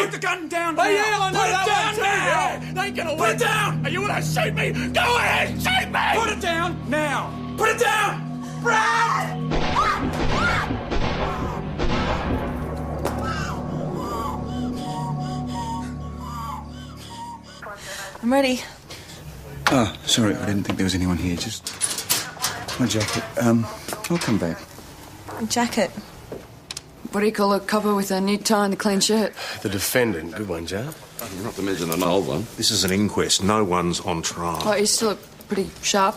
Put the gun down now! Oh, yeah, I know Put it that down one too, now! yeah. They ain't gonna Put win. it down! Are you gonna shoot me? Go ahead, shoot me! Put it down now! Put it down! Brad! I'm ready. Oh, sorry, I didn't think there was anyone here. Just my jacket. I'll come back. Jacket. What do you call a cover with a neat tie and a clean shirt? The defendant. Good one, Joe. Not to mention an old one. This is an inquest. No one's on trial. Oh, you still look pretty sharp.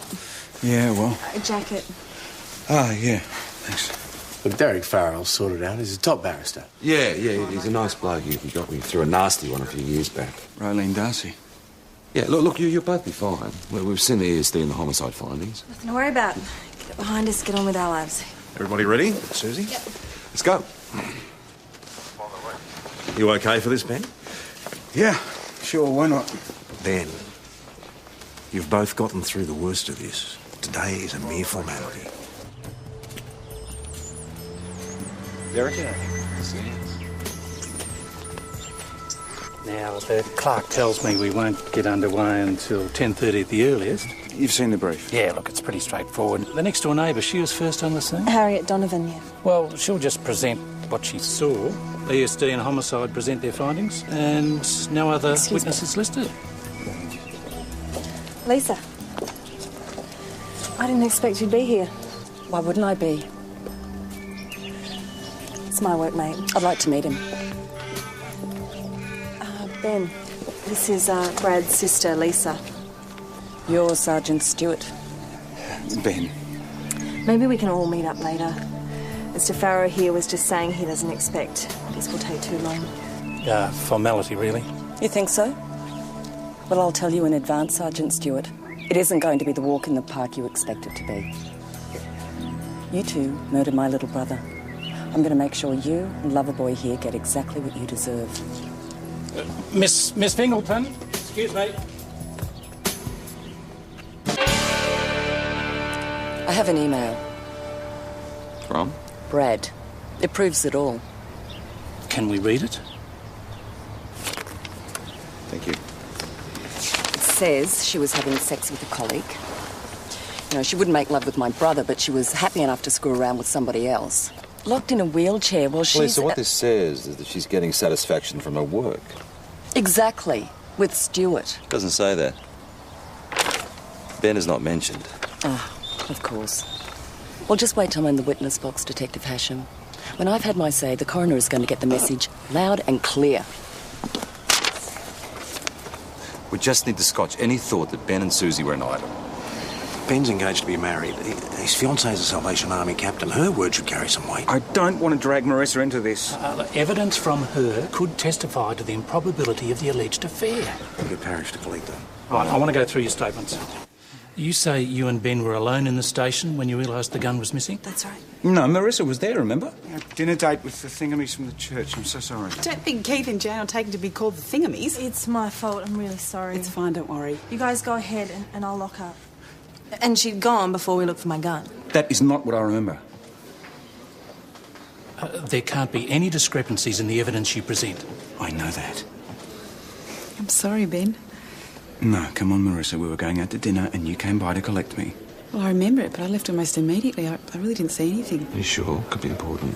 Yeah, well. A jacket. Ah, yeah. Thanks. Look, Derek Farrell's sorted out. He's a top barrister. Yeah, he's a nice bloke. He got me through a nasty one a few years back. Raylene Darcy. Yeah, look, you'll both be fine. We've seen the ESD and the homicide findings. Nothing to worry about. Get it behind us, get on with our lives. Everybody ready? Susie? Yep. Let's go. You okay for this, Ben? Yeah, sure, why not? Ben, you've both gotten through the worst of this. Today is a mere formality. Derek? Now, the clerk tells me we won't get underway until 10:30 at the earliest. You've seen the brief? Yeah, look, it's pretty straightforward. The next-door neighbour, she was first on the scene. Harriet Donovan, yeah. Well, she'll just present what she saw. ESD and homicide present their findings, and no other witnesses listed. Lisa. I didn't expect you'd be here. Why wouldn't I be? It's my workmate. I'd like to meet him. Ben, this is Brad's sister, Lisa. You're Sergeant Stewart. Ben. Maybe we can all meet up later. Mr. Farrow here was just saying he doesn't expect this will take too long. Formality, really. You think so? Well, I'll tell you in advance, Sergeant Stewart. It isn't going to be the walk in the park you expect it to be. You two murdered my little brother. I'm going to make sure you and Loverboy here get exactly what you deserve. Miss Fingleton, excuse me. I have an email. From? Brad. It proves it all. Can we read it? Thank you. It says she was having sex with a colleague. You know, she wouldn't make love with my brother, but she was happy enough to screw around with somebody else. Locked in a wheelchair while she's... Well, so what this says is that she's getting satisfaction from her work. Exactly. With Stewart. Doesn't say that. Ben is not mentioned. Ah, of course. Well, just wait till I'm in the witness box, Detective Hasham. When I've had my say, the coroner is going to get the message loud and clear. We just need to scotch any thought that Ben and Susie were an item. Ben's engaged to be married. His fiancee's a Salvation Army captain. Her word should carry some weight. I don't want to drag Marissa into this. Evidence from her could testify to the improbability of the alleged affair. We'll get Parish to collect them. Right, I want to go through your statements. You say you and Ben were alone in the station when you realised the gun was missing? That's right. No, Marissa was there, remember? Dinner date with the thingamies from the church. I'm so sorry. Don't think Keith and Jane are taken to be called the thingamies. It's my fault. I'm really sorry. It's fine, don't worry. You guys go ahead and I'll lock up. And she'd gone before we looked for my gun. That is not what I remember. There can't be any discrepancies in the evidence you present. I know that. I'm sorry, Ben. No, come on, Marissa. We were going out to dinner and you came by to collect me. Well, I remember it, but I left almost immediately. I really didn't see anything. Are you sure? Could be important.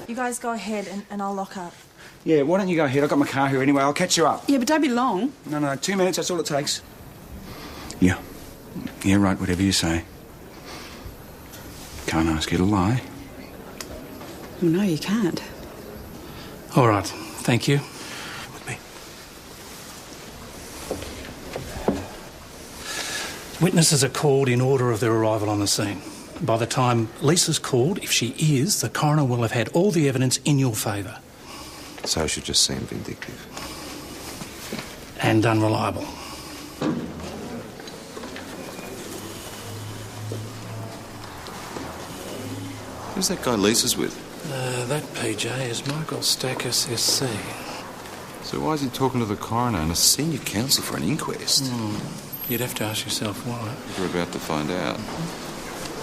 You guys go ahead and I'll lock up. Yeah, why don't you go ahead? I've got my car here anyway. I'll catch you up. Yeah, but don't be long. No, 2 minutes. That's all it takes. Yeah. Yeah, right, whatever you say. Can't ask you to lie. Well, no, you can't. All right, thank you. With me. Witnesses are called in order of their arrival on the scene. By the time Lisa's called, if she is, the coroner will have had all the evidence in your favour. So it should just seem vindictive. And unreliable. Who's that guy Lisa's with? That PJ is Michael Stackus, SC. So why is he talking to the coroner and a senior counsel for an inquest? You'd have to ask yourself why. We're about to find out.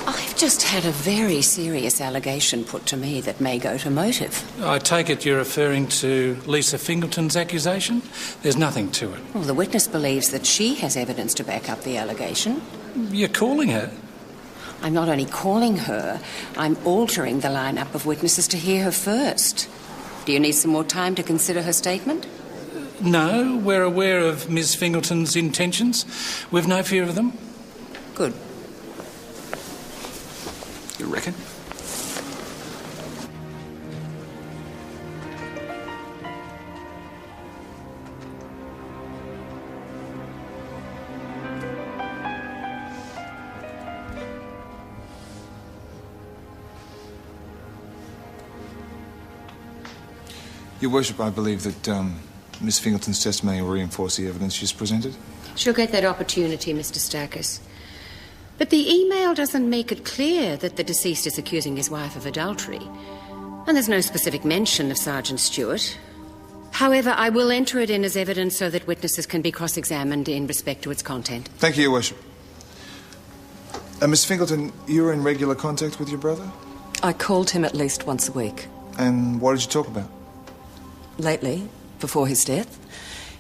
I've just had a very serious allegation put to me that may go to motive. I take it you're referring to Lisa Fingleton's accusation? There's nothing to it. Well, the witness believes that she has evidence to back up the allegation. You're calling her? I'm not only calling her, I'm altering the lineup of witnesses to hear her first. Do you need some more time to consider her statement? No, we're aware of Ms. Fingleton's intentions. We've no fear of them. Good. You reckon? Your Worship, I believe that Miss Fingleton's testimony will reinforce the evidence she's presented. She'll get that opportunity, Mr. Stackis. But the email doesn't make it clear that the deceased is accusing his wife of adultery. And there's no specific mention of Sergeant Stewart. However, I will enter it in as evidence so that witnesses can be cross-examined in respect to its content. Thank you, Your Worship. Miss Fingleton, you were in regular contact with your brother? I called him at least once a week. And what did you talk about? Lately, before his death,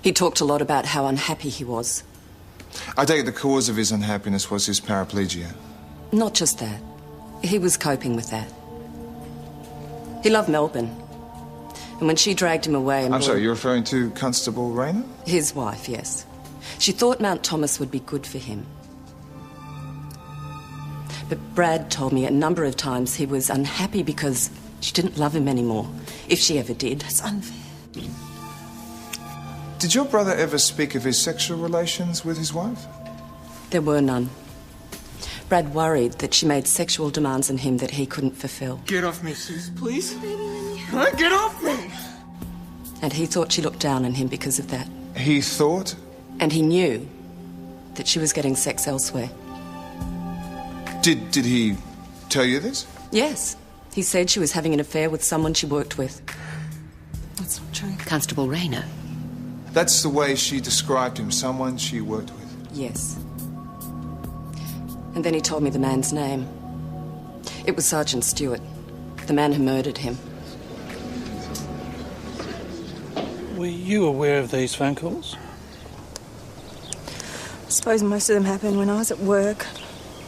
he talked a lot about how unhappy he was. I take it the cause of his unhappiness was his paraplegia. Not just that. He was coping with that. He loved Melbourne. And when she dragged him away... I'm sorry, you're referring to Constable Rayner? His wife, yes. She thought Mount Thomas would be good for him. But Brad told me a number of times he was unhappy because she didn't love him anymore. If she ever did. It's unfair. Did your brother ever speak of his sexual relations with his wife? There were none. Brad worried that she made sexual demands on him that he couldn't fulfill. Get off me, Sus, please. Get off me! And he thought she looked down on him because of that. He thought? And he knew that she was getting sex elsewhere. Did he tell you this? Yes. He said she was having an affair with someone she worked with. That's not true. Constable Rayner. That's the way she described him, someone she worked with? Yes. And then he told me the man's name. It was Sergeant Stewart, the man who murdered him. Were you aware of these phone calls? I suppose most of them happened when I was at work.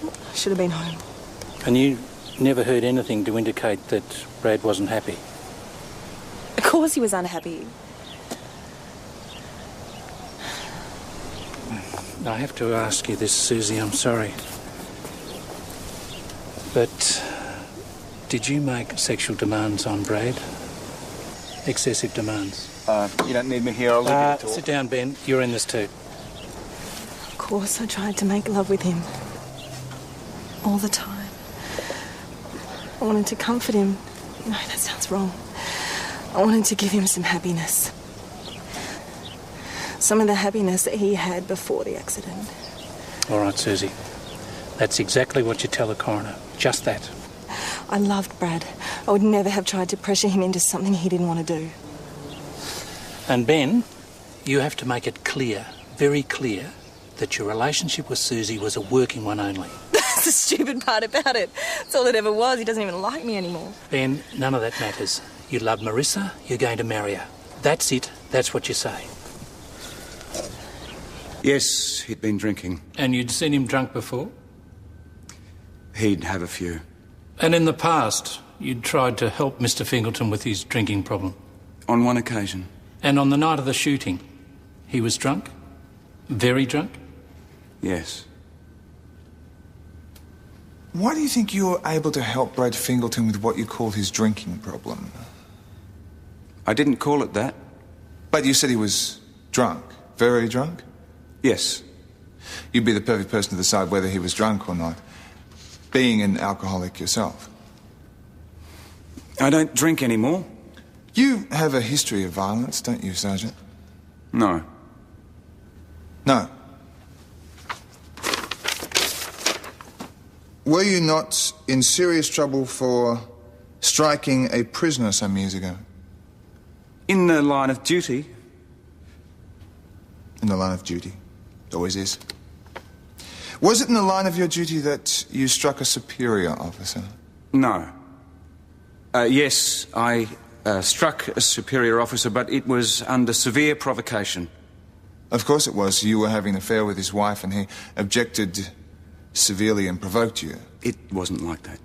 I should have been home. And you never heard anything to indicate that Brad wasn't happy? Of course he was unhappy. I have to ask you this, Susie, I'm sorry. But did you make sexual demands on Brad? Excessive demands? You don't need me here, I'll leave you to talk. Sit down, Ben. You're in this too. Of course I tried to make love with him. All the time. I wanted to comfort him. No, that sounds wrong. I wanted to give him some happiness. Some of the happiness that he had before the accident. All right, Susie. That's exactly what you tell the coroner. Just that. I loved Brad. I would never have tried to pressure him into something he didn't want to do. And Ben, you have to make it clear, very clear, that your relationship with Susie was a working one only. That's the stupid part about it. That's all it ever was. He doesn't even like me anymore. Ben, none of that matters. You love Marissa, you're going to marry her. That's it. That's what you say. Yes, he'd been drinking. And you'd seen him drunk before? He'd have a few. And in the past, you'd tried to help Mr. Fingleton with his drinking problem? On one occasion. And on the night of the shooting, he was drunk? Very drunk? Yes. Why do you think you were able to help Brad Fingleton with what you called his drinking problem? I didn't call it that. But you said he was drunk. Very drunk? Yes. You'd be the perfect person to decide whether he was drunk or not, being an alcoholic yourself. I don't drink anymore. You have a history of violence, don't you, Sergeant? No. No. Were you not in serious trouble for striking a prisoner some years ago? In the line of duty. In the line of duty. Always is. Was it in the line of your duty that you struck a superior officer? No. Yes, I struck a superior officer, but it was under severe provocation. Of course it was. You were having an affair with his wife and he objected severely and provoked you. It wasn't like that.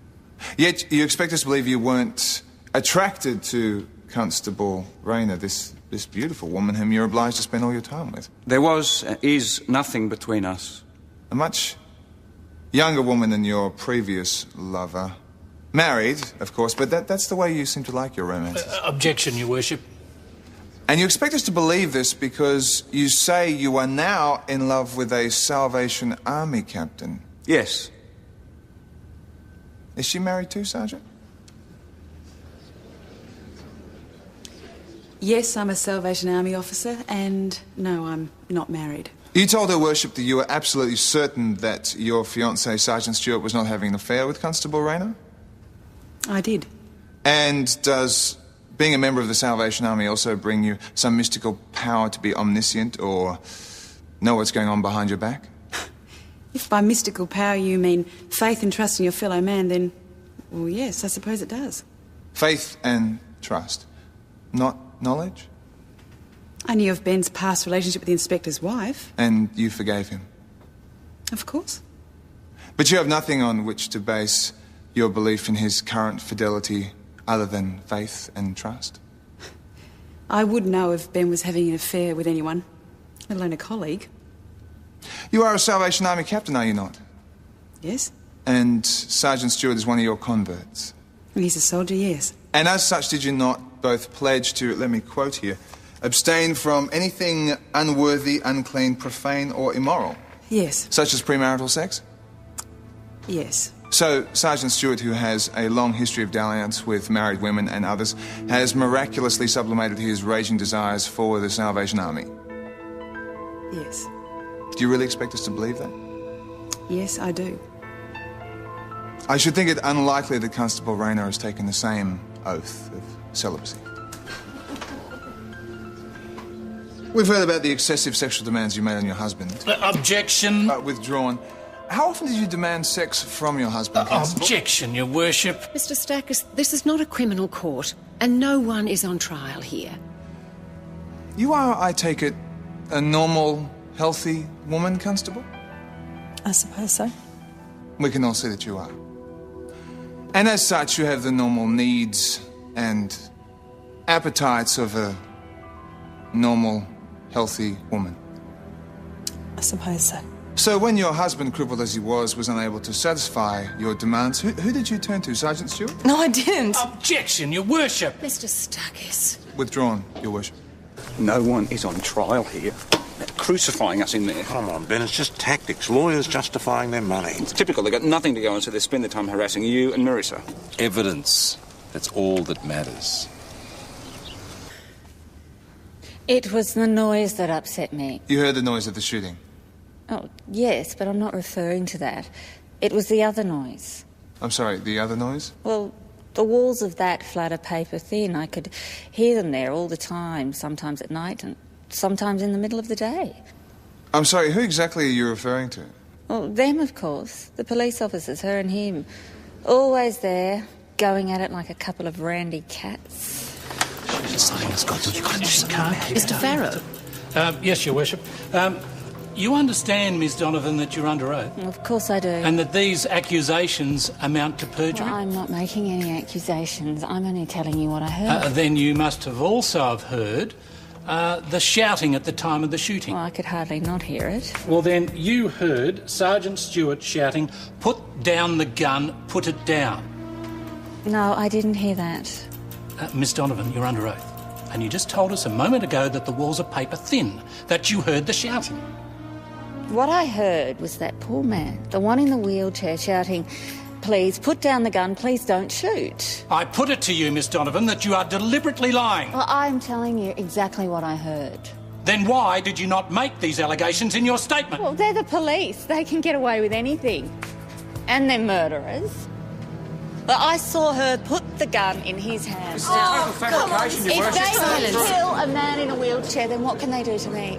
Yet you expect us to believe you weren't attracted to Constable Rayner, this beautiful woman whom you're obliged to spend all your time with. There is nothing between us. A much younger woman than your previous lover. Married, of course, but that's the way you seem to like your romances. Objection, Your Worship. And you expect us to believe this because you say you are now in love with a Salvation Army captain. Yes. Is she married too, Sergeant? Yes, I'm a Salvation Army officer, and no, I'm not married. You told Her Worship that you were absolutely certain that your fiancé, Sergeant Stewart, was not having an affair with Constable Rayner? I did. And does being a member of the Salvation Army also bring you some mystical power to be omniscient or know what's going on behind your back? If by mystical power you mean faith and trust in your fellow man, then, well, yes, I suppose it does. Faith and trust, not knowledge? I knew of Ben's past relationship with the inspector's wife. And you forgave him? Of course. But you have nothing on which to base your belief in his current fidelity other than faith and trust? I would know if Ben was having an affair with anyone, let alone a colleague. You are a Salvation Army captain, are you not? Yes. And Sergeant Stewart is one of your converts? He's a soldier, yes. And as such, did you not both pledge to, let me quote here, abstain from anything unworthy, unclean, profane or immoral? Yes. Such as premarital sex? Yes. So, Sergeant Stewart, who has a long history of dalliance with married women and others, has miraculously sublimated his raging desires for the Salvation Army? Yes. Do you really expect us to believe that? Yes, I do. I should think it unlikely that Constable Rayner has taken the same oath of celibacy. We've heard about the excessive sexual demands you made on your husband. Objection. Withdrawn. How often did you demand sex from your husband, Constable? Objection, Your Worship. Mr. Stackus, this is not a criminal court, and no one is on trial here. You are, I take it, a normal, healthy woman, Constable? I suppose so. We can all see that you are. And as such, you have the normal needs and appetites of a normal, healthy woman. I suppose so. So when your husband, crippled as he was unable to satisfy your demands, who did you turn to, Sergeant Stewart? No, I didn't. Objection, Your Worship. Mr. Stackus. Withdrawn, Your Worship. No one is on trial here. They're crucifying us in there. Come on, Ben, it's just tactics. Lawyers justifying their money. It's typical. They've got nothing to go on, so they spend their time harassing you and Marissa. Evidence. That's all that matters. It was the noise that upset me. You heard the noise of the shooting? Oh, yes, but I'm not referring to that. It was the other noise. I'm sorry, the other noise? Well, the walls of that flat are paper thin. I could hear them there all the time, sometimes at night and sometimes in the middle of the day. I'm sorry, who exactly are you referring to? Well, them, of course. The police officers, her and him. Always there, going at it like a couple of randy cats. Mr. Farrow? Yes, Your Worship. You understand, Miss Donovan, that you're under oath? Of course I do. And that these accusations amount to perjury? Well, I'm not making any accusations. I'm only telling you what I heard. Then you must have also have heard the shouting at the time of the shooting. Well, I could hardly not hear it. Well, then you heard Sergeant Stewart shouting, "Put down the gun, put it down." No, I didn't hear that. Miss Donovan, you're under oath. And you just told us a moment ago that the walls are paper thin, that you heard the shouting. What I heard was that poor man, the one in the wheelchair, shouting, "Please put down the gun, please don't shoot." I put it to you, Miss Donovan, that you are deliberately lying. Well, I'm telling you exactly what I heard. Then why did you not make these allegations in your statement? Well, they're the police. They can get away with anything. And they're murderers. But I saw her put the gun in his hand. Oh, come on. If they can kill a man in a wheelchair, then what can they do to me?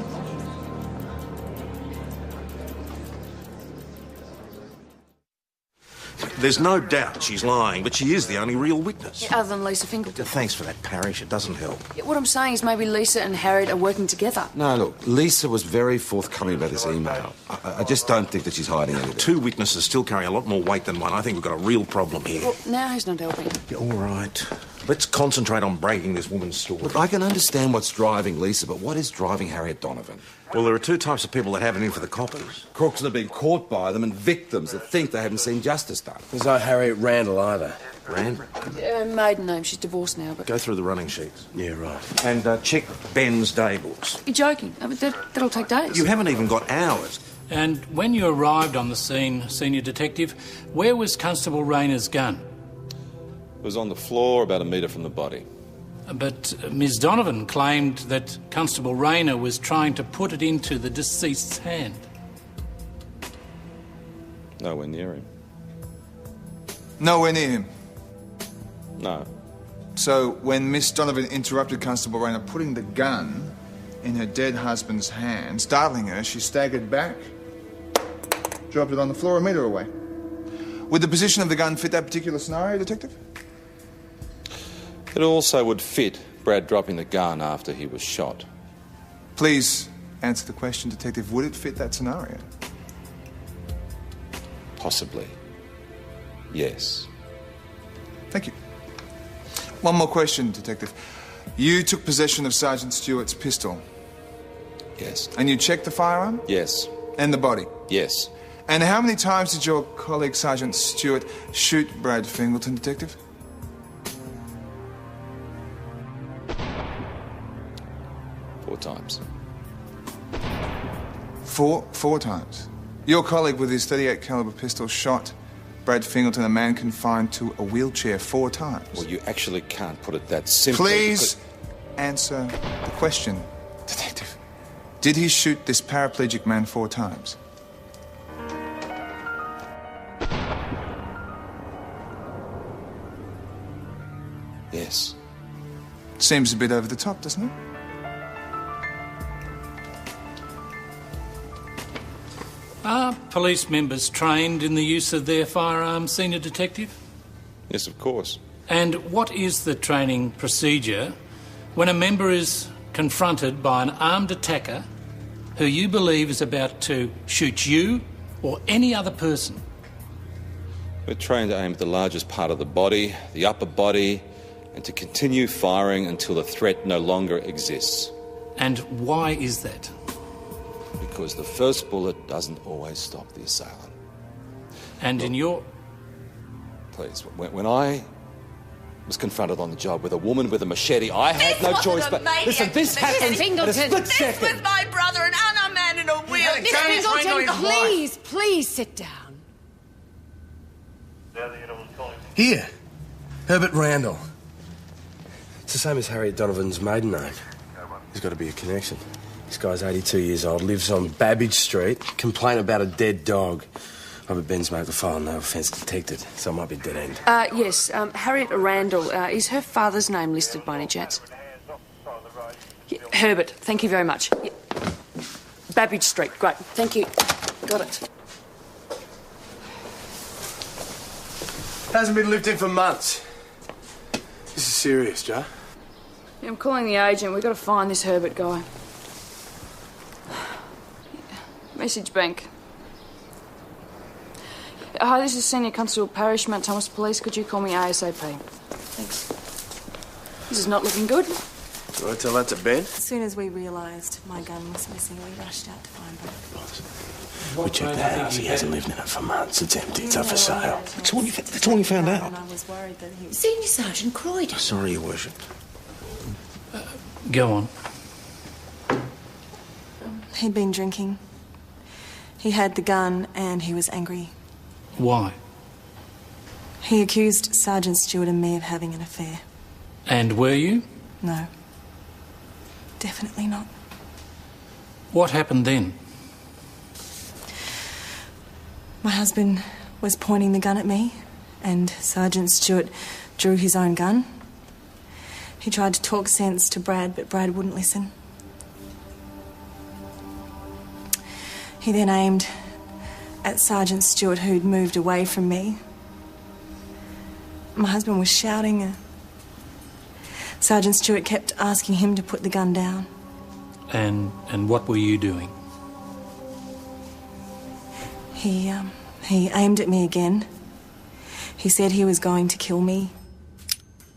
There's no doubt she's lying, but she is the only real witness. Yeah, other than Lisa Fingleton. Thanks for that, Parish. It doesn't help. Yeah, what I'm saying is maybe Lisa and Harriet are working together. No, look, Lisa was very forthcoming about this email. I just don't think that she's hiding anything. Two witnesses still carry a lot more weight than one. I think we've got a real problem here. Well, now he's not helping. Yeah, all right. Let's concentrate on breaking this woman's story. Look, I can understand what's driving Lisa, but what is driving Harriet Donovan? Well, there are two types of people that have it in for the coppers. Crooks that have been caught by them and victims that think they haven't seen justice done. There's no Harriet Randall either. Randall? Maiden name. She's divorced now, but... Go through the running sheets. Yeah, right. And check Ben's day books. You're joking. I mean, that'll take days. You haven't even got hours. And when you arrived on the scene, Senior Detective, where was Constable Rayner's gun? It was on the floor about a metre from the body. But Ms Donovan claimed that Constable Rayner was trying to put it into the deceased's hand. Nowhere near him. Nowhere near him. No. So when Miss Donovan interrupted Constable Rayner putting the gun in her dead husband's hand, startling her, she staggered back, dropped it on the floor a metre away. Would the position of the gun fit that particular scenario, Detective? It also would fit Brad dropping the gun after he was shot. Please answer the question, Detective. Would it fit that scenario? Possibly. Yes. Thank you. One more question, Detective. You took possession of Sergeant Stewart's pistol. Yes. And you checked the firearm? Yes. And the body? Yes. And how many times did your colleague, Sergeant Stewart, shoot Brad Fingleton, Detective? 4 times. Four times. Your colleague with his .38 caliber pistol shot Brad Fingleton, a man confined to a wheelchair, 4 times. Well, you actually can't put it that simply. Please answer the question, Detective. Did he shoot this paraplegic man 4 times? Yes. Seems a bit over the top, doesn't it? Are police members trained in the use of their firearms, Senior Detective? Yes, of course. And what is the training procedure when a member is confronted by an armed attacker who you believe is about to shoot you or any other person? We're trained to aim at the largest part of the body, the upper body, and to continue firing until the threat no longer exists. And why is that? Because the first bullet doesn't always stop the assailant. And in your... Please, when I was confronted on the job with a woman with a machete, I had no choice but... Listen, this happened in a split second. This was my brother, and I'm a man in a wheelchair. Miss Fingleton, please sit down. Here. Herbert Randall. It's the same as Harriet Donovan's maiden name. There's got to be a connection. This guy's 82 years old, lives on Babbage Street, complaint about a dead dog. I bet Ben's made the file, no offence detected, so it might be a dead end. Yes, Harriet Randall. Is her father's name listed by any chance? Yeah, Herbert, thank you very much. Yeah. Babbage Street, great, thank you. Got it. Hasn't been lived in for months. This is serious, Joe. Yeah, I'm calling the agent. We've got to find this Herbert guy. Message bank. Hi, this is Senior Constable Parish, Mount Thomas Police. Could you call me ASAP? Thanks. This is not looking good. Do I tell that to Ben? As soon as we realised my gun was missing, we rushed out to find Brad. We checked the house. He hasn't lived in it for months. It's empty. It's up for sale. That's all you found out. And I was worried that he was... Senior Sergeant Croydon. Sorry, Your Worship. Go on. He'd been drinking. He had the gun and he was angry. Why? He accused Sergeant Stewart and me of having an affair. And were you? No. Definitely not. What happened then? My husband was pointing the gun at me, and Sergeant Stewart drew his own gun. He tried to talk sense to Brad, but Brad wouldn't listen. He then aimed at Sergeant Stewart, who'd moved away from me, my husband was shouting. Sergeant Stewart kept asking him to put the gun down. And what were you doing? He aimed at me again. He said he was going to kill me.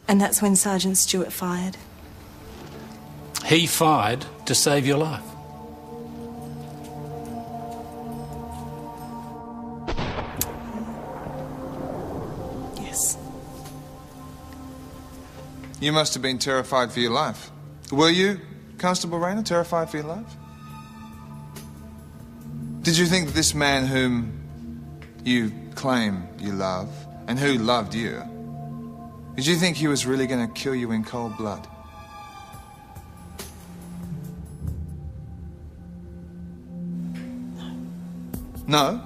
And that's when Sergeant Stewart fired. He fired to save your life? Yes. You must have been terrified for your life. Were you, Constable Rayner, terrified for your life? Did you think that this man whom you claim you love, and who loved you, did you think he was really going to kill you in cold blood? No?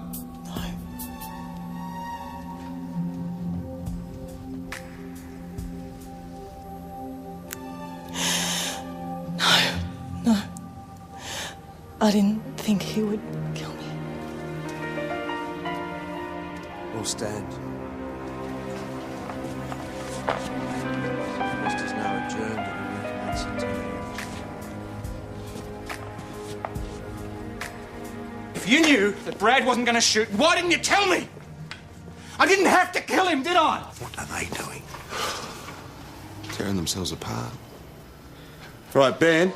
No. I didn't think he would kill me. All stand. Arrest is now adjourned and we recommence in 10 minutes. If you knew that Brad wasn't going to shoot, why didn't you tell me? I didn't have to kill him, did I? What are they doing? Tearing themselves apart. Right, Ben,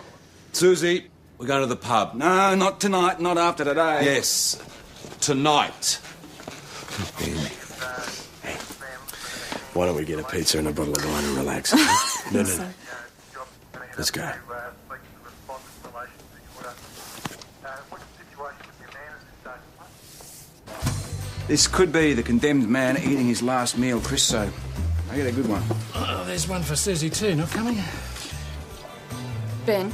Susie, we're going to the pub. No, not tonight, not after today. Yes, tonight. Ben. Hey, why don't we get a pizza and a bottle of wine and relax? No. Let's go. This could be the condemned man eating his last meal, Chris, so I get a good one. Oh, there's one for Susie too, not coming? Ben?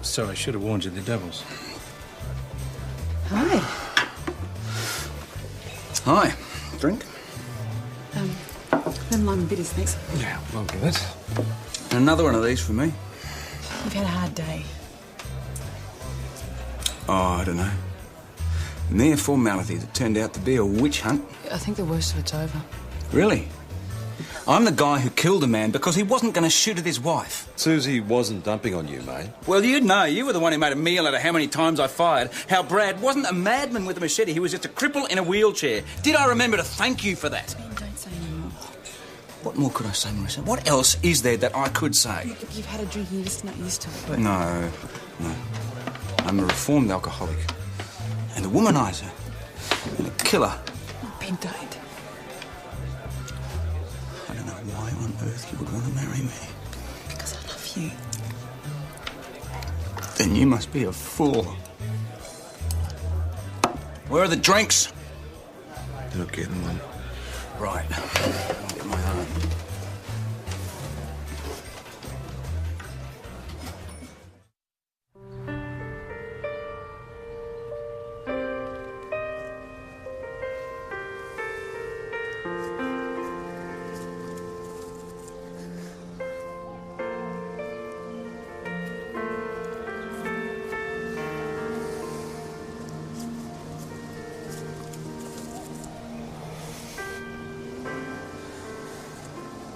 Sorry, I should have warned you, they're doubles. Hi. Hi. Drink? Lemon lime and bitters, thanks. Yeah, I'll give it. Another one of these for me. You've had a hard day. Oh, I don't know. Mere formality that turned out to be a witch hunt. I think the worst of it's over. Really? I'm the guy who killed a man because he wasn't going to shoot at his wife. Susie wasn't dumping on you, mate. Well, you'd know. You were the one who made a meal out of how many times I fired. How Brad wasn't a madman with a machete. He was just a cripple in a wheelchair. Did I remember to thank you for that? Ben, don't say any more. What more could I say, Marissa? What else is there that I could say? You've had a drink and you're just not used to it, but... No. I'm a reformed alcoholic. And a womaniser. And a killer. Oh, Ben, don't. I don't know why on earth you would want to marry me. Because I love you. Then you must be a fool. Where are the drinks? You're not getting one. Right. I'll get my own.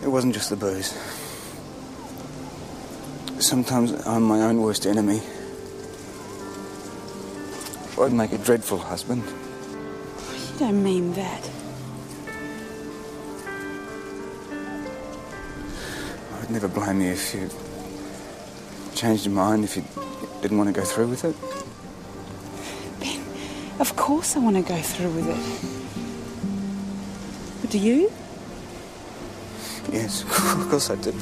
It wasn't just the booze. Sometimes I'm my own worst enemy. I'd make a dreadful husband. You don't mean that. I'd never blame you if you changed your mind, if you didn't want to go through with it. Ben, of course I want to go through with it. But do you? Yes, of course I did.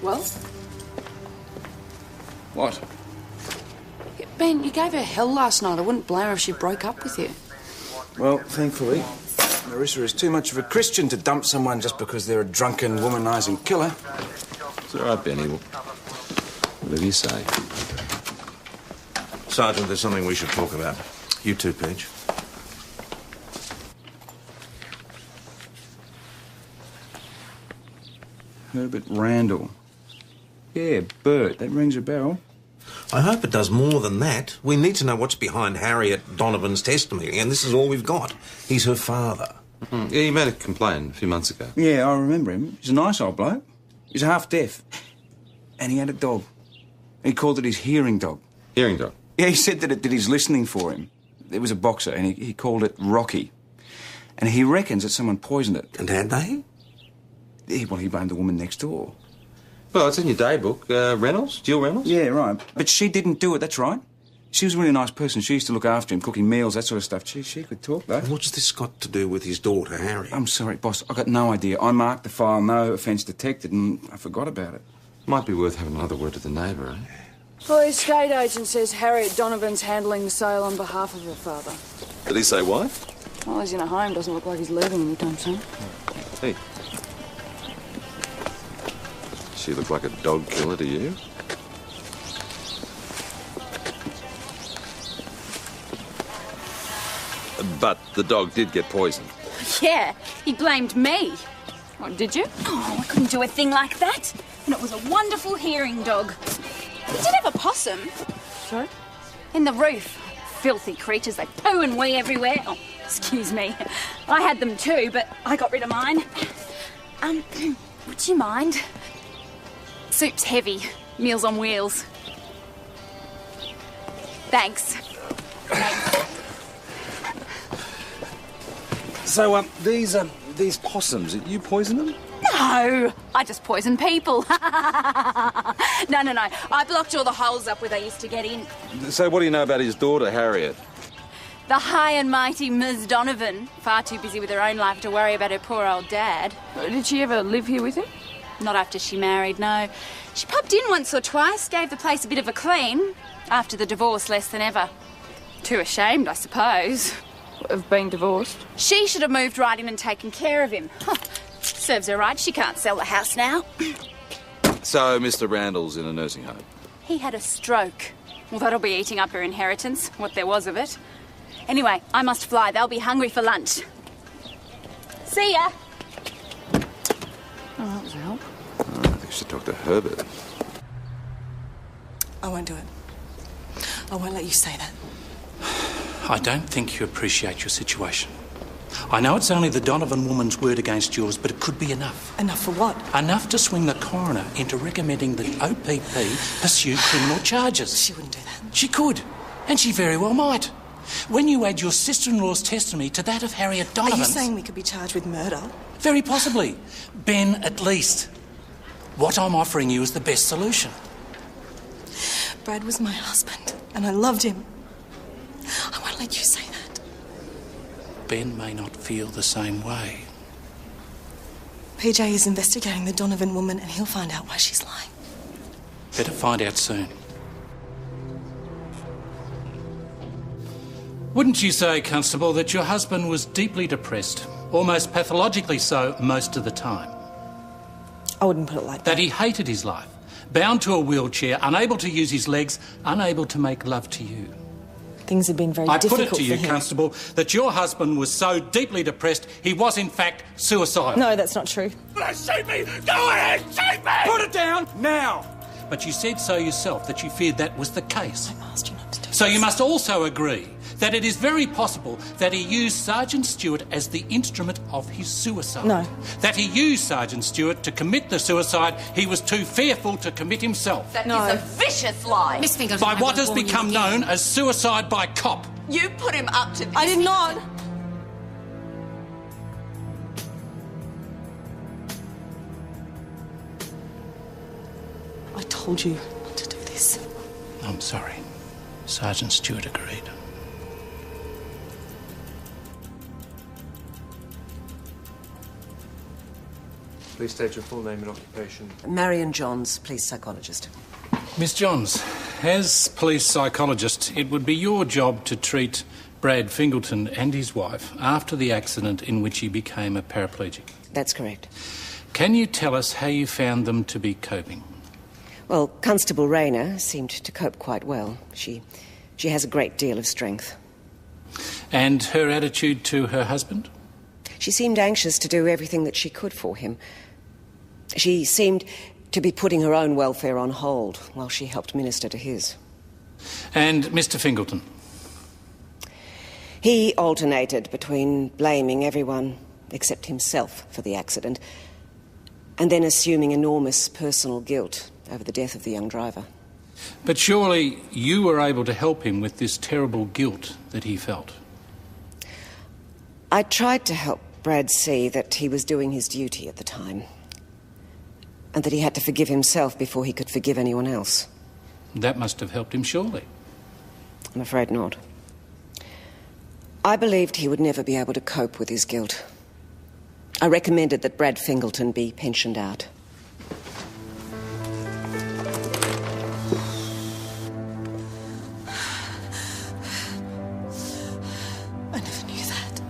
Well? What? Ben, you gave her hell last night. I wouldn't blame her if she broke up with you. Well, thankfully, Marissa is too much of a Christian to dump someone just because they're a drunken, womanising killer. It's all right, Benny. Whatever you say. Sergeant, there's something we should talk about. You too, Peach. Herbert Randall. Yeah, Bert, that rings a bell. I hope it does more than that. We need to know what's behind Harriet Donovan's testimony, and this is all we've got. He's her father. Yeah, he made a complaint a few months ago. Yeah, I remember him. He's a nice old bloke. He's half-deaf. And he had a dog. He called it his hearing dog. Hearing dog? Yeah, he said that it did his listening for him. It was a boxer, and he called it Rocky. And he reckons that someone poisoned it. And had they? Well, he blamed the woman next door. Well, it's in your daybook. Reynolds? Jill Reynolds? Yeah, right. But she didn't do it, that's right. She was a really nice person. She used to look after him, cooking meals, that sort of stuff. She could talk, though. What's this got to do with his daughter, Harriet? I'm sorry, boss. I got no idea. I marked the file, no offence detected, and I forgot about it. Might be worth having another word with the neighbour, eh? Well, the estate agent says Harriet Donovan's handling the sale on behalf of her father. Did he say why? Well, he's in a home. Doesn't look like he's leaving anytime soon. Hey. She look like a dog killer to you? But the dog did get poisoned. Yeah, he blamed me. Oh, did you? Oh, I couldn't do a thing like that. And it was a wonderful hearing dog. We did have a possum. Sorry? In the roof. Filthy creatures, they poo and wee everywhere. Oh, excuse me. I had them too, but I got rid of mine. Would you mind? Soup's heavy. Meals on wheels. Thanks. So, these possums, you poison them? No, I just poison people. No. I blocked all the holes up where they used to get in. So what do you know about his daughter, Harriet? The high and mighty Ms. Donovan, far too busy with her own life to worry about her poor old dad. Did she ever live here with him? Not after she married, no. She popped in once or twice, gave the place a bit of a clean. After the divorce, less than ever. Too ashamed, I suppose. Of being divorced? She should have moved right in and taken care of him. Serves her right, she can't sell the house now. So Mr. Randall's in a nursing home? He had a stroke. Well, that'll be eating up her inheritance, what there was of it. Anyway, I must fly. They'll be hungry for lunch. See ya. Oh, that was a help. Oh, I think you should talk to Herbert. I won't do it. I won't let you say that. I don't think you appreciate your situation. I know it's only the Donovan woman's word against yours, but it could be enough. Enough for what? Enough to swing the coroner into recommending that OPP pursue criminal charges. She wouldn't do that. She could, and she very well might. When you add your sister-in-law's testimony to that of Harriet Donovan's... Are you saying we could be charged with murder? Very possibly. Ben, at least. What I'm offering you is the best solution. Brad was my husband, and I loved him. I won't let you say that. Ben may not feel the same way. PJ is investigating the Donovan woman, and he'll find out why she's lying. Better find out soon. Wouldn't you say, Constable, that your husband was deeply depressed, almost pathologically so most of the time? I wouldn't put it like that. That he hated his life, bound to a wheelchair, unable to use his legs, unable to make love to you. Things have been very I difficult put it to you, for him. Constable, that your husband was so deeply depressed he was in fact suicidal. No, that's not true. Shoot me! Go ahead! Shoot me! Put it down now! But you said so yourself, that you feared that was the case. I asked you not to do So this. you must also agree that it is very possible that he used Sergeant Stewart as the instrument of his suicide. No. That he used Sergeant Stewart to commit the suicide he was too fearful to commit himself. That is a vicious lie. Miss Fingleton, By I what will has warn you become again. known as suicide by cop. You put him up to this. I did not. I told you not to do this. I'm sorry. Sergeant Stewart agreed. Please state your full name and occupation. Marion Johns, police psychologist. Miss Johns, as police psychologist, it would be your job to treat Brad Fingleton and his wife after the accident in which he became a paraplegic. That's correct. Can you tell us how you found them to be coping? Well, Constable Rayner seemed to cope quite well. She has a great deal of strength. And her attitude to her husband? She seemed anxious to do everything that she could for him. She seemed to be putting her own welfare on hold while she helped minister to his. And Mr. Fingleton? He alternated between blaming everyone except himself for the accident and then assuming enormous personal guilt over the death of the young driver. But surely you were able to help him with this terrible guilt that he felt? I tried to help Brad see that he was doing his duty at the time and that he had to forgive himself before he could forgive anyone else. That must have helped him, surely. I'm afraid not. I believed he would never be able to cope with his guilt. I recommended that Brad Fingleton be pensioned out. I never knew that.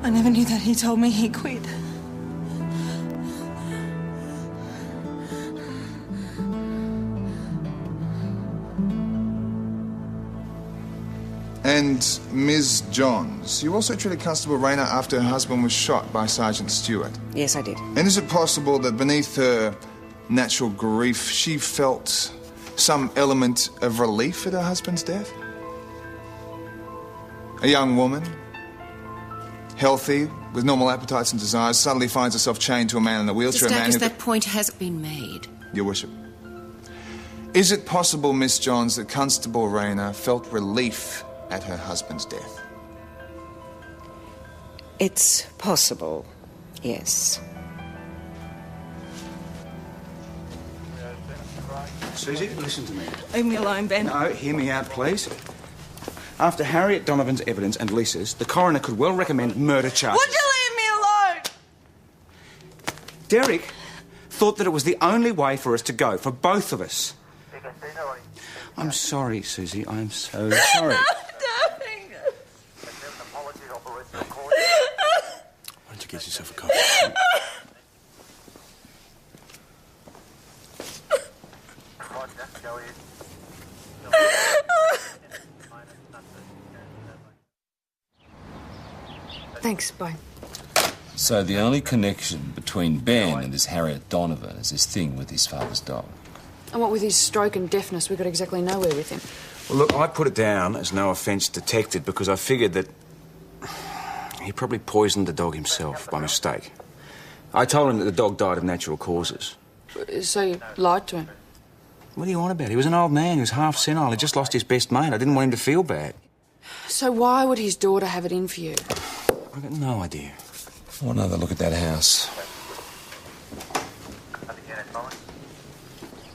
I never knew that he told me he quit. And Ms. Johns, you also treated Constable Rayner after her husband was shot by Sergeant Stewart. Yes, I did. And is it possible that beneath her natural grief, she felt some element of relief at her husband's death? A young woman, healthy, with normal appetites and desires, suddenly finds herself chained to a man in a wheelchair. Mr. Stackis, that point has been made. Your Worship. Is it possible, Miss Johns, that Constable Rayner felt relief at her husband's death? It's possible, yes. Susie, listen to me. Leave me alone, Ben. No, hear me out, please. After Harriet Donovan's evidence and Lisa's, the coroner could well recommend murder charges. Would you leave me alone? Derek thought that it was the only way for us to go, for both of us. I'm sorry, Susie. I'm so sorry. Why don't you get yourself a coffee? Thanks, bye. So the only connection between Ben and this Harriet Donovan is this thing with his father's dog. And what with his stroke and deafness, we got exactly nowhere with him. Well, look, I put it down as no offence detected because I figured that he probably poisoned the dog himself by mistake. I told him that the dog died of natural causes. So you lied to him? What do you want about? He was an old man. He was half senile. He just lost his best mate. I didn't want him to feel bad. So why would his daughter have it in for you? I've got no idea. I want another look at that house.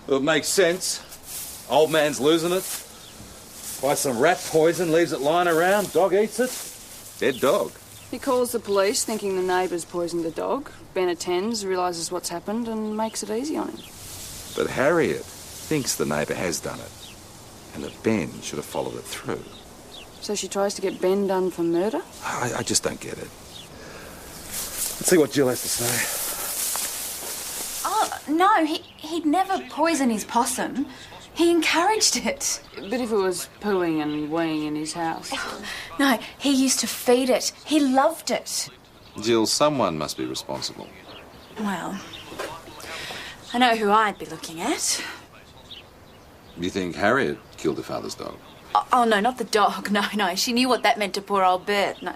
Well, it makes sense. Old man's losing it. Buys some rat poison, leaves it lying around, dog eats it. Dead dog. He calls the police, thinking the neighbours poisoned the dog. Ben attends, realises what's happened, and makes it easy on him. But Harriet thinks the neighbour has done it, and that Ben should have followed it through. So she tries to get Ben done for murder? I just don't get it. Let's see what Jill has to say. Oh, no, he'd never poison his possum. He encouraged it. But if it was pooing and weeing in his house... No, he used to feed it. He loved it. Jill, someone must be responsible. Well, I know who I'd be looking at. You think Harriet killed her father's dog? Oh, no, not the dog. No. She knew what that meant to poor old Bert. No.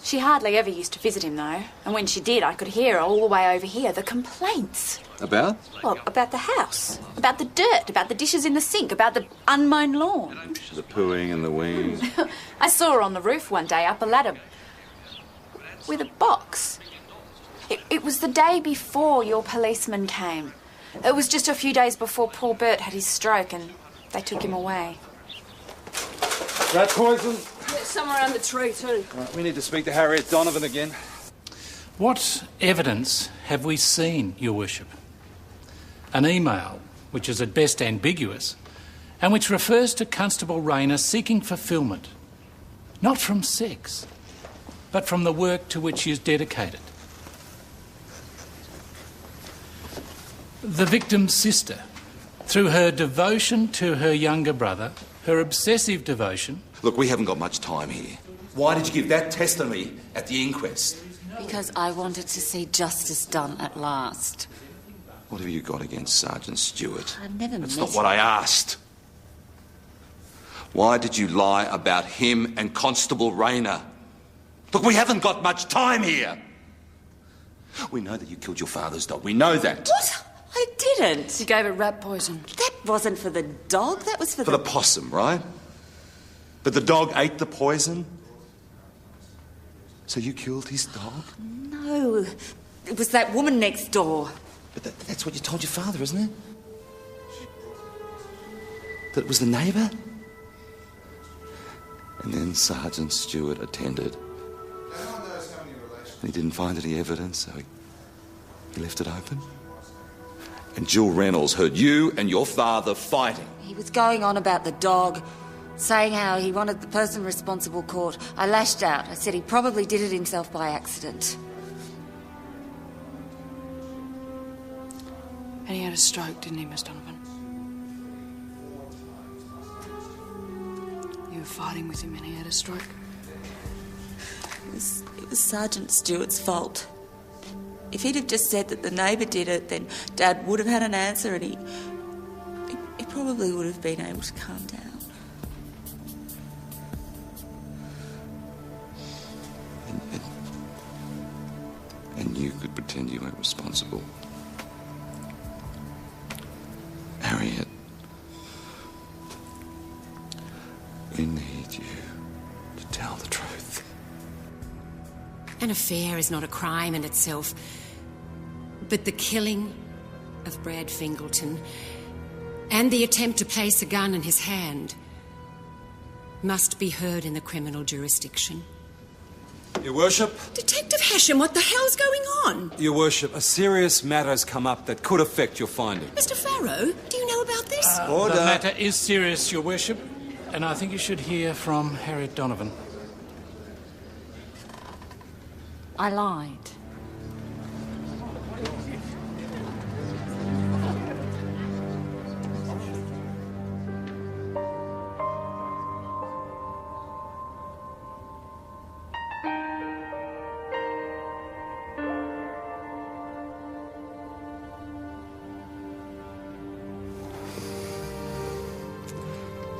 She hardly ever used to visit him, though. And when she did, I could hear all the way over here the complaints. About? Well, about the house, about the dirt, about the dishes in the sink, about the unmown lawn. The pooing and the weeing. I saw her on the roof one day up a ladder with a box. It was the day before your policeman came. It was just a few days before poor Bert had his stroke and they took him away. Rat poison? Yeah, somewhere around the tree, too. Right, we need to speak to Harriet Donovan again. What evidence have we seen, Your Worship? An email, which is at best ambiguous, and which refers to Constable Rayner seeking fulfilment, not from sex, but from the work to which he is dedicated. The victim's sister, through her devotion to her younger brother, her obsessive devotion... Look, we haven't got much time here. Why did you give that testimony at the inquest? Because I wanted to see justice done at last. What have you got against Sergeant Stewart? I've never That's met not what I asked. Why did you lie about him and Constable Rayner? Look, we haven't got much time here. We know that you killed your father's dog. We know that. What? I didn't. You gave it rat poison. That wasn't for the dog, that was for For the possum, right? But the dog ate the poison? So you killed his dog? No, it was that woman next door. But that's what you told your father, isn't it? That it was the neighbour? And then Sergeant Stewart attended. And he didn't find any evidence, so he left it open. And Jill Reynolds heard you and your father fighting. He was going on about the dog, saying how he wanted the person responsible caught. I lashed out. I said he probably did it himself by accident. And he had a stroke, didn't he, Miss Donovan? You were fighting with him and he had a stroke? It was Sergeant Stewart's fault. If he'd have just said that the neighbour did it, then Dad would have had an answer and he probably would have been able to calm down. And you could pretend you weren't responsible. Harriet, we need you to tell the truth. An affair is not a crime in itself, but the killing of Brad Fingleton and the attempt to place a gun in his hand must be heard in the criminal jurisdiction. Your Worship? Detective Hasham, what the hell's going on? Your Worship, a serious matter has come up that could affect your findings. Mr. Farrow, do you know about this? The matter is serious, Your Worship, and I think you should hear from Harriet Donovan. I lied.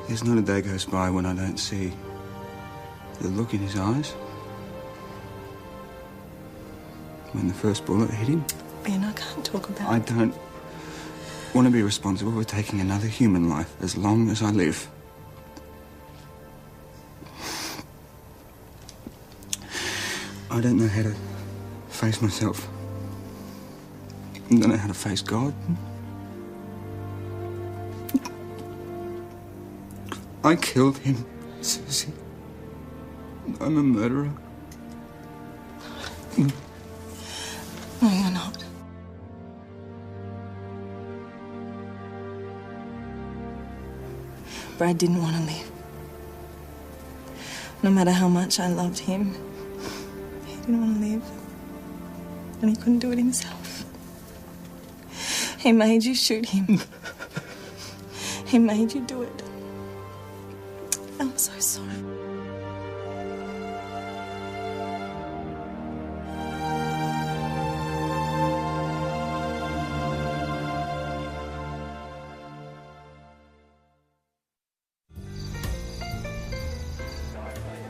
There's not a day goes by when I don't see the look in his eyes when the first bullet hit him. Ben, I can't talk about I don't want to be responsible for taking another human life as long as I live. I don't know how to face myself. I don't know how to face God. I killed him, Susie. I'm a murderer. No, you're not. Brad didn't want to live. No matter how much I loved him, he didn't want to live. And he couldn't do it himself. He made you shoot him. He made you do it. I'm so sorry.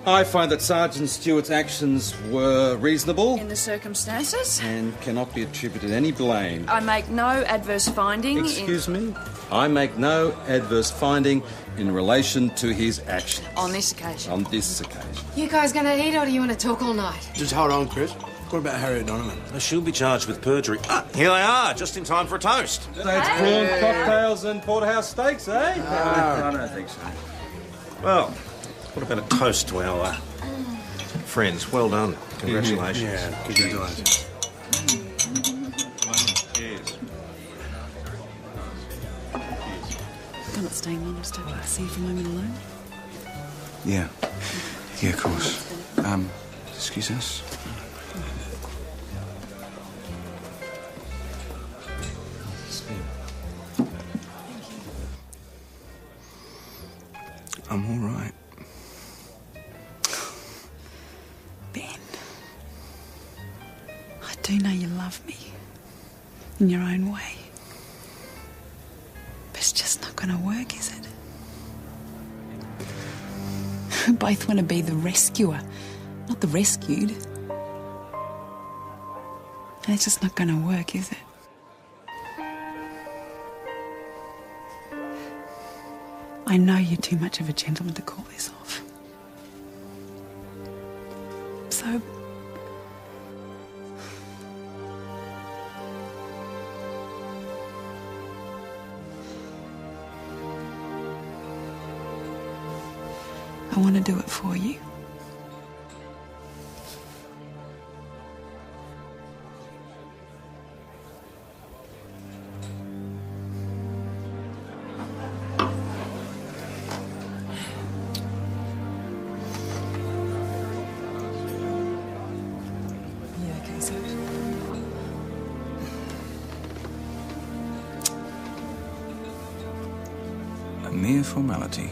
I find that Sergeant Stewart's actions were reasonable In the circumstances, and cannot be attributed any blame. I make no adverse finding. Excuse me? I make no adverse finding in relation to his actions. On this occasion. On this occasion. You guys gonna eat or do you want to talk all night? Just hold on, Chris. What about Harriet Donovan? She'll be charged with perjury. Ah, here they are, just in time for a toast. So it's prawn cocktails and porterhouse steaks, eh? I don't think so. Well, what about a toast to our friends? Well done. Congratulations. Yeah, congratulations. Cheers. I'm not staying long, just hoping to see you for a moment alone. Yeah. Yeah, of course. Excuse us. I'm all right. do know you love me. In your own way. But it's just not going to work, is it? We both want to be the rescuer, not the rescued. And it's just not going to work, is it? I know you're too much of a gentleman to call this off. So... I want to do it for you. Yeah, okay, so... A mere formality.